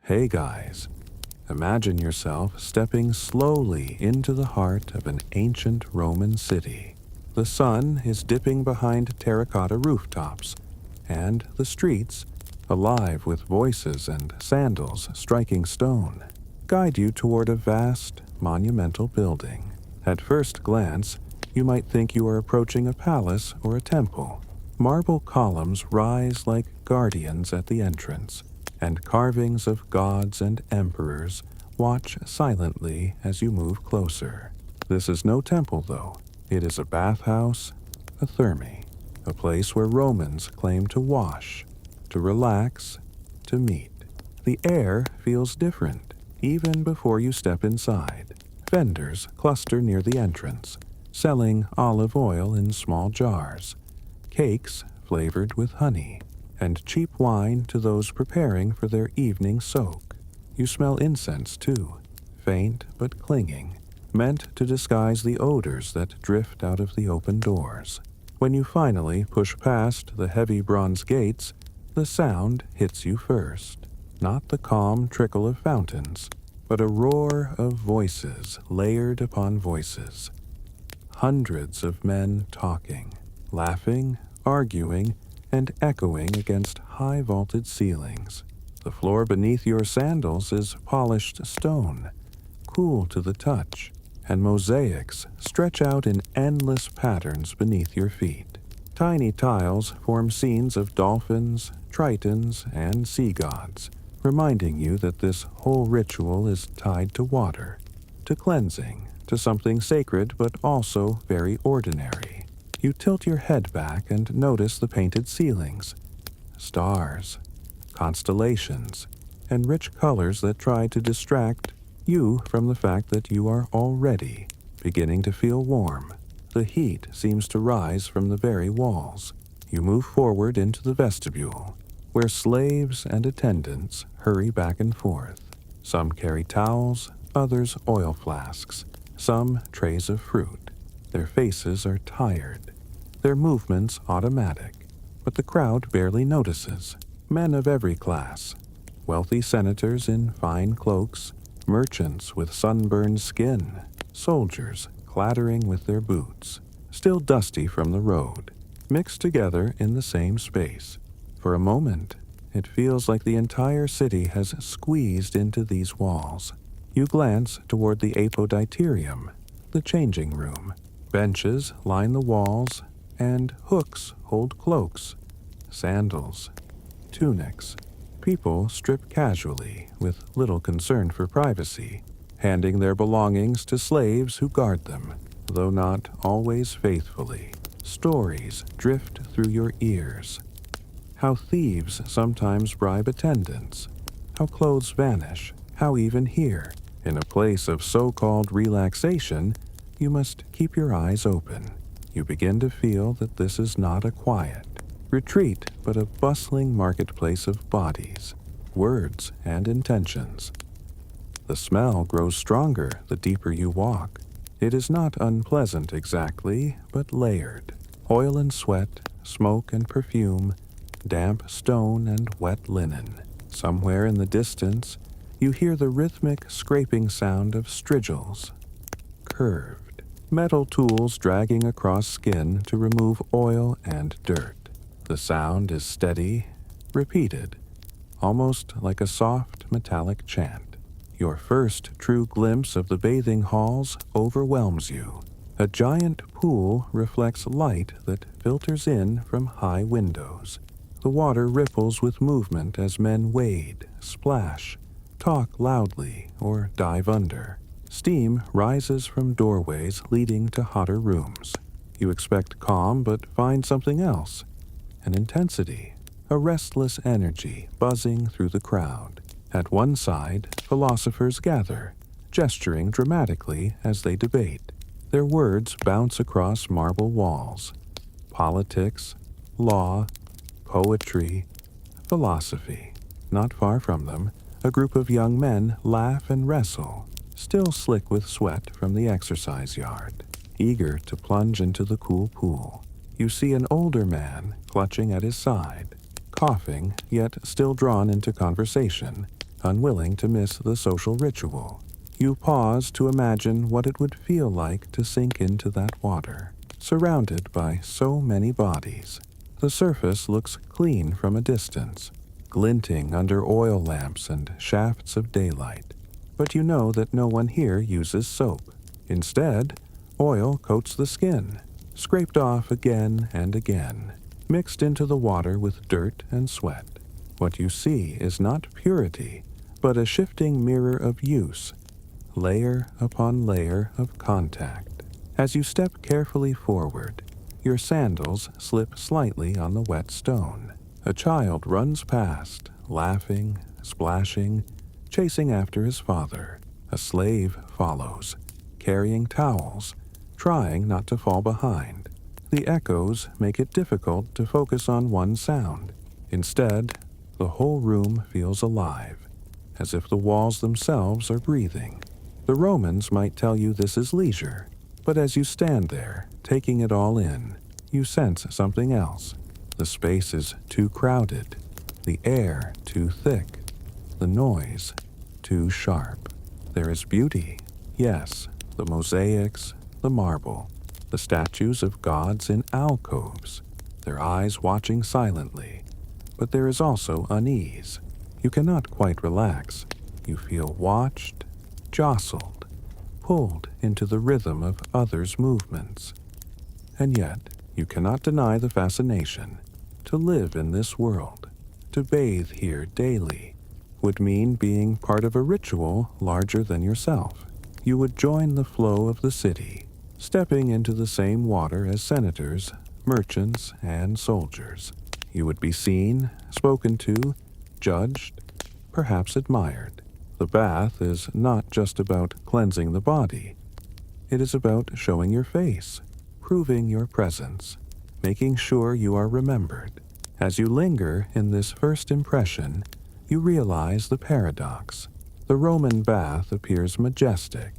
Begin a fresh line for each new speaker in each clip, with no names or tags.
Hey guys, imagine yourself stepping slowly into the heart of an ancient Roman city. The sun is dipping behind terracotta rooftops, and the streets, alive with voices and sandals striking stone, guide you toward a vast, monumental building. At first glance, you might think you are approaching a palace or a temple. Marble columns rise like guardians at the entrance, and carvings of gods and emperors watch silently as you move closer. This is no temple, though. It is a bathhouse, a therme, a place where Romans claim to wash, to relax, to meet. The air feels different, even before you step inside. Vendors cluster near the entrance, selling olive oil in small jars, cakes flavored with honey, and cheap wine to those preparing for their evening soak. You smell incense, too, faint but clinging, meant to disguise the odors that drift out of the open doors. When you finally push past the heavy bronze gates, the sound hits you first. Not the calm trickle of fountains, but a roar of voices layered upon voices. Hundreds of men talking, laughing, arguing, and echoing against high-vaulted ceilings. The floor beneath your sandals is polished stone, cool to the touch, and mosaics stretch out in endless patterns beneath your feet. Tiny tiles form scenes of dolphins, tritons, and sea gods, reminding you that this whole ritual is tied to water, to cleansing, to something sacred but also very ordinary. You tilt your head back and notice the painted ceilings, stars, constellations, and rich colors that try to distract you from the fact that you are already beginning to feel warm. The heat seems to rise from the very walls. You move forward into the vestibule, where slaves and attendants hurry back and forth. Some carry towels, others oil flasks, some trays of fruit. Their faces are tired, their movements automatic, but the crowd barely notices. Men of every class, wealthy senators in fine cloaks, merchants with sunburned skin, soldiers clattering with their boots, still dusty from the road, mixed together in the same space. For a moment, it feels like the entire city has squeezed into these walls. You glance toward the apoditerium, the changing room. Benches line the walls, and hooks hold cloaks, sandals, tunics. People strip casually, with little concern for privacy, handing their belongings to slaves who guard them, though not always faithfully. Stories drift through your ears. How thieves sometimes bribe attendants, how clothes vanish, how even here, in a place of so-called relaxation, you must keep your eyes open. You begin to feel that this is not a quiet retreat, but a bustling marketplace of bodies, words, and intentions. The smell grows stronger the deeper you walk. It is not unpleasant exactly, but layered. Oil and sweat, smoke and perfume, damp stone and wet linen. Somewhere in the distance, you hear the rhythmic scraping sound of strigils, curved, metal tools dragging across skin to remove oil and dirt. The sound is steady, repeated, almost like a soft metallic chant. Your first true glimpse of the bathing halls overwhelms you. A giant pool reflects light that filters in from high windows. The water ripples with movement as men wade, splash, talk loudly, or dive under. Steam rises from doorways leading to hotter rooms. You expect calm but find something else. An intensity, a restless energy buzzing through the crowd. At one side, philosophers gather, gesturing dramatically as they debate. Their words bounce across marble walls. Politics, law, poetry, philosophy. Not far from them, a group of young men laugh and wrestle, still slick with sweat from the exercise yard, eager to plunge into the cool pool. You see an older man clutching at his side, coughing yet still drawn into conversation, unwilling to miss the social ritual. You pause to imagine what it would feel like to sink into that water, surrounded by so many bodies. The surface looks clean from a distance, glinting under oil lamps and shafts of daylight. But you know that no one here uses soap. Instead, oil coats the skin, scraped off again and again, mixed into the water with dirt and sweat. What you see is not purity, but a shifting mirror of use, layer upon layer of contact. As you step carefully forward, your sandals slip slightly on the wet stone. A child runs past, laughing, splashing, chasing after his father. A slave follows, carrying towels, trying not to fall behind. The echoes make it difficult to focus on one sound. Instead, the whole room feels alive, as if the walls themselves are breathing. The Romans might tell you this is leisure, but as you stand there, taking it all in, you sense something else. The space is too crowded, the air too thick, the noise too sharp. There is beauty, yes, the mosaics, the marble, the statues of gods in alcoves, their eyes watching silently. But there is also unease. You cannot quite relax. You feel watched, jostled, pulled into the rhythm of others' movements. And yet, you cannot deny the fascination. To live in this world, to bathe here daily, would mean being part of a ritual larger than yourself. You would join the flow of the city, stepping into the same water as senators, merchants, and soldiers. You would be seen, spoken to, judged, perhaps admired. The bath is not just about cleansing the body. It is about showing your face, proving your presence, making sure you are remembered. As you linger in this first impression, you realize the paradox. The Roman bath appears majestic,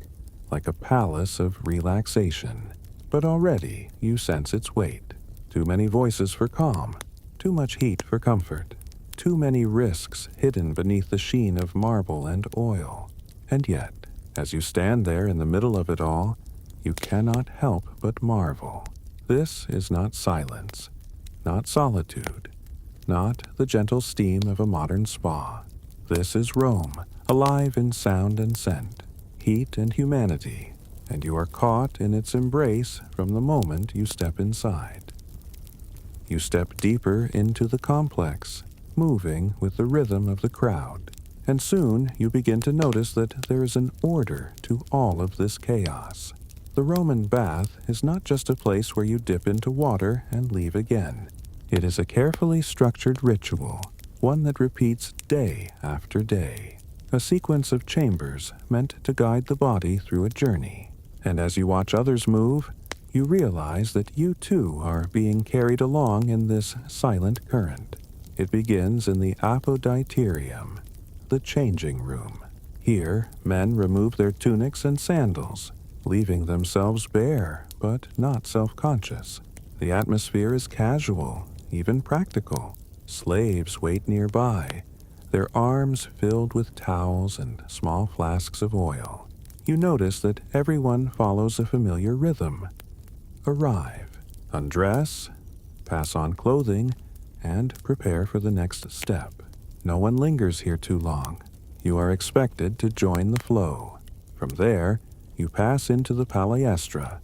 like a palace of relaxation, but already you sense its weight. Too many voices for calm, too much heat for comfort, too many risks hidden beneath the sheen of marble and oil. And yet, as you stand there in the middle of it all, you cannot help but marvel. This is not silence, not solitude, not the gentle steam of a modern spa. This is Rome, alive in sound and scent, heat and humanity, and you are caught in its embrace from the moment you step inside. You step deeper into the complex, moving with the rhythm of the crowd, and soon you begin to notice that there is an order to all of this chaos. The Roman bath is not just a place where you dip into water and leave again. It is a carefully structured ritual, one that repeats day after day, a sequence of chambers meant to guide the body through a journey. And as you watch others move, you realize that you too are being carried along in this silent current. It begins in the apoditerium, the changing room. Here, men remove their tunics and sandals, leaving themselves bare, but not self-conscious. The atmosphere is casual, even practical. Slaves wait nearby, their arms filled with towels and small flasks of oil. You notice that everyone follows a familiar rhythm. Arrive, undress, pass on clothing, and prepare for the next step. No one lingers here too long. You are expected to join the flow. From there, you pass into the palaestra,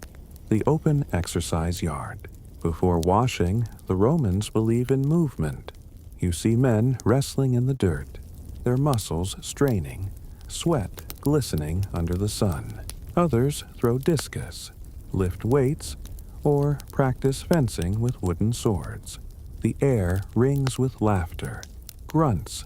the open exercise yard. Before washing, the Romans believe in movement. You see men wrestling in the dirt, their muscles straining, sweat glistening under the sun. Others throw discus, lift weights, or practice fencing with wooden swords. The air rings with laughter, grunts,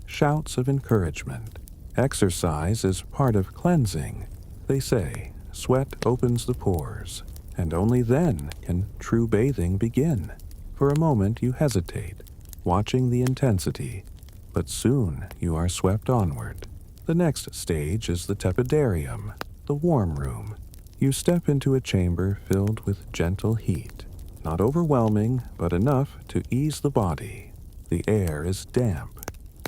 shouts of encouragement. Exercise is part of cleansing. They say sweat opens the pores, and only then can true bathing begin. For a moment you hesitate, watching the intensity, but soon you are swept onward. The next stage is the tepidarium, the warm room. You step into a chamber filled with gentle heat, not overwhelming, but enough to ease the body. The air is damp,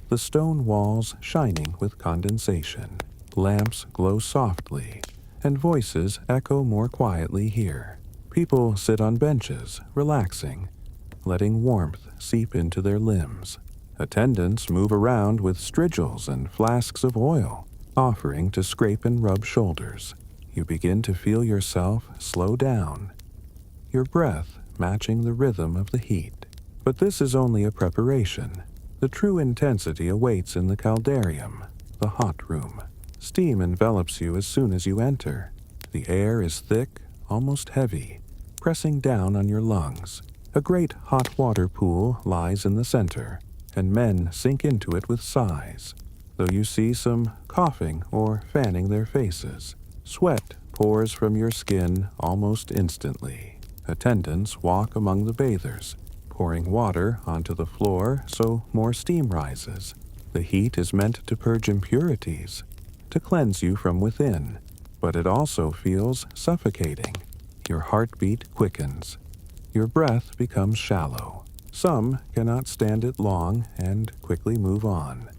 the stone walls shining with condensation. Lamps glow softly, and voices echo more quietly here. People sit on benches, relaxing, letting warmth seep into their limbs. Attendants move around with strigils and flasks of oil, offering to scrape and rub shoulders. You begin to feel yourself slow down, your breath matching the rhythm of the heat. But this is only a preparation. The true intensity awaits in the caldarium, the hot room. Steam envelops you as soon as you enter. The air is thick, almost heavy, pressing down on your lungs. A great hot water pool lies in the center, and men sink into it with sighs, though you see some coughing or fanning their faces. Sweat pours from your skin almost instantly. Attendants walk among the bathers, pouring water onto the floor so more steam rises. The heat is meant to purge impurities, to cleanse you from within, but it also feels suffocating. Your heartbeat quickens. Your breath becomes shallow. Some cannot stand it long and quickly move on.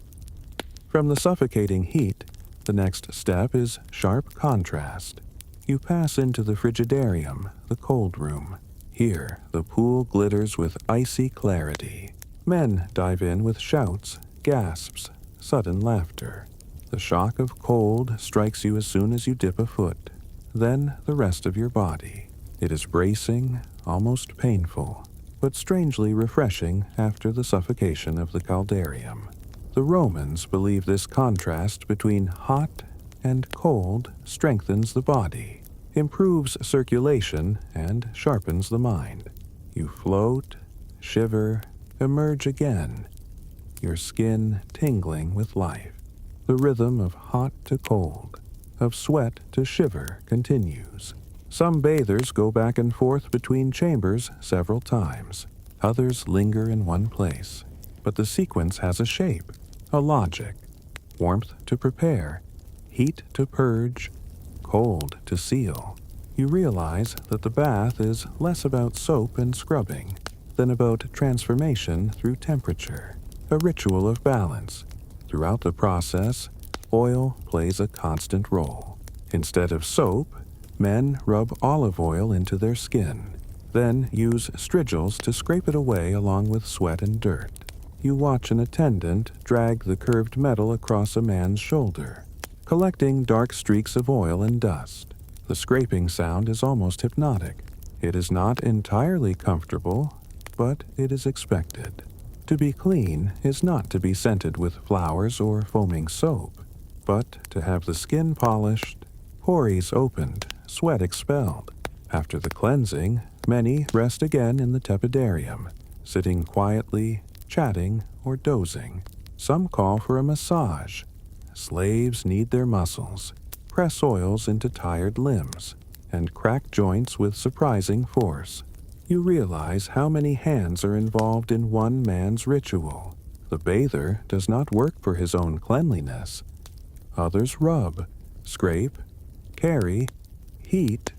From the suffocating heat, the next step is sharp contrast. You pass into the frigidarium, the cold room. Here, the pool glitters with icy clarity. Men dive in with shouts, gasps, sudden laughter. The shock of cold strikes you as soon as you dip a foot, then the rest of your body. It is bracing, almost painful, but strangely refreshing after the suffocation of the caldarium. The Romans believe this contrast between hot and cold strengthens the body, improves circulation, and sharpens the mind. You float, shiver, emerge again, your skin tingling with life. The rhythm of hot to cold, of sweat to shiver continues. Some bathers go back and forth between chambers several times. Others linger in one place. But the sequence has a shape, a logic. Warmth to prepare, heat to purge, cold to seal. You realize that the bath is less about soap and scrubbing than about transformation through temperature, a ritual of balance. Throughout the process, oil plays a constant role. Instead of soap, men rub olive oil into their skin, then use strigils to scrape it away along with sweat and dirt. You watch an attendant drag the curved metal across a man's shoulder, collecting dark streaks of oil and dust. The scraping sound is almost hypnotic. It is not entirely comfortable, but it is expected. To be clean is not to be scented with flowers or foaming soap, but to have the skin polished, pores opened, sweat expelled. After the cleansing, many rest again in the tepidarium, sitting quietly, chatting, or dozing. Some call for a massage. Slaves knead their muscles, press oils into tired limbs, and crack joints with surprising force. You realize how many hands are involved in one man's ritual. The bather does not work for his own cleanliness. Others rub, scrape, carry, heat,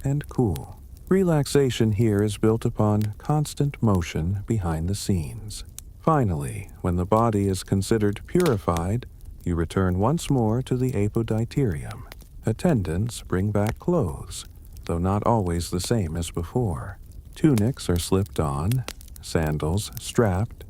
and cool. Relaxation here is built upon constant motion behind the scenes. Finally, when the body is considered purified, you return once more to the apoditerium. Attendants bring back clothes, though not always the same as before. Tunics are slipped on, sandals strapped,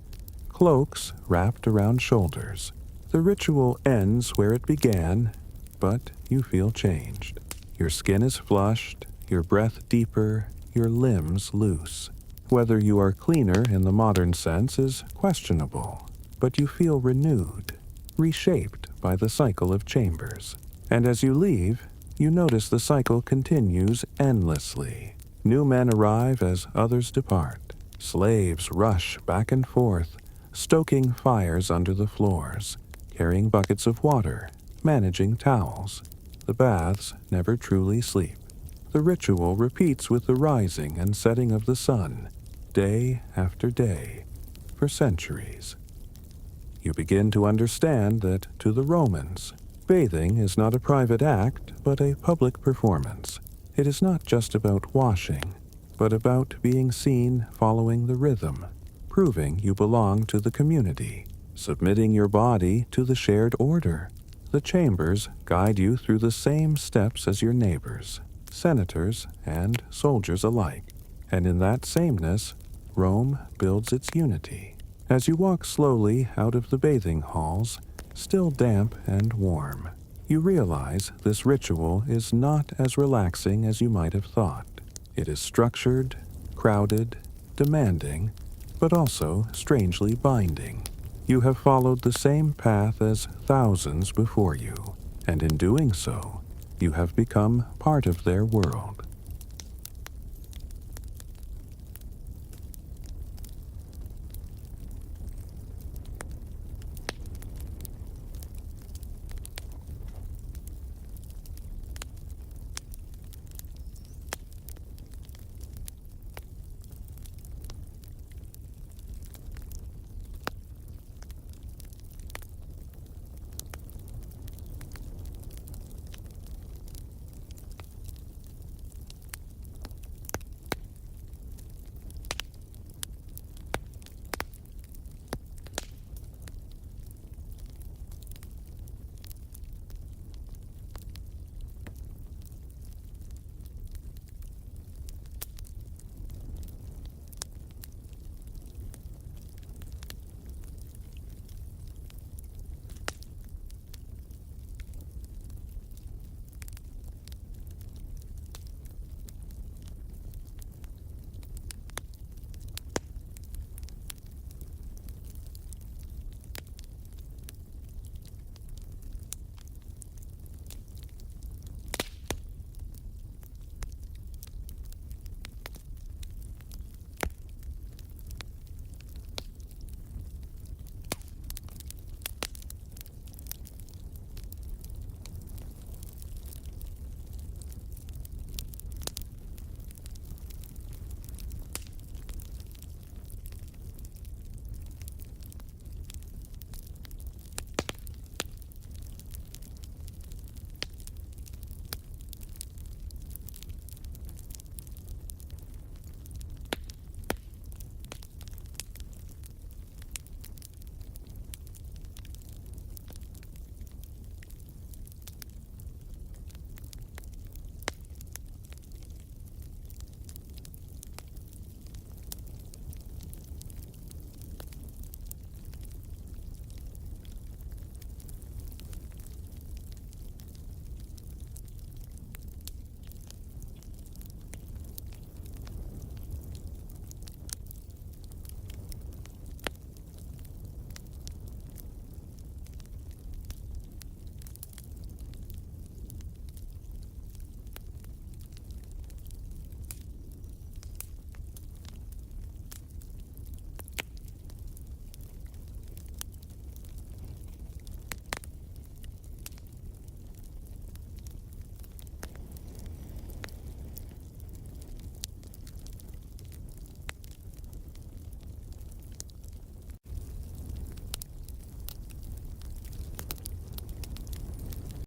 cloaks wrapped around shoulders. The ritual ends where it began, but you feel changed. Your skin is flushed, your breath deeper, your limbs loose. Whether you are cleaner in the modern sense is questionable, but you feel renewed, reshaped by the cycle of chambers. And as you leave, you notice the cycle continues endlessly. New men arrive as others depart. Slaves rush back and forth, stoking fires under the floors, carrying buckets of water, managing towels. The baths never truly sleep. The ritual repeats with the rising and setting of the sun, day after day, for centuries. You begin to understand that, to the Romans, bathing is not a private act, but a public performance. It is not just about washing, but about being seen following the rhythm, proving you belong to the community. submitting your body to the shared order. The chambers guide you through the same steps as your neighbors, senators, and soldiers alike, and in that sameness, Rome builds its unity. As you walk slowly out of the bathing halls, still damp and warm, you realize this ritual is not as relaxing as you might have thought. It is structured, crowded, demanding, but also strangely binding. You have followed the same path as thousands before you, and in doing so, you have become part of their world.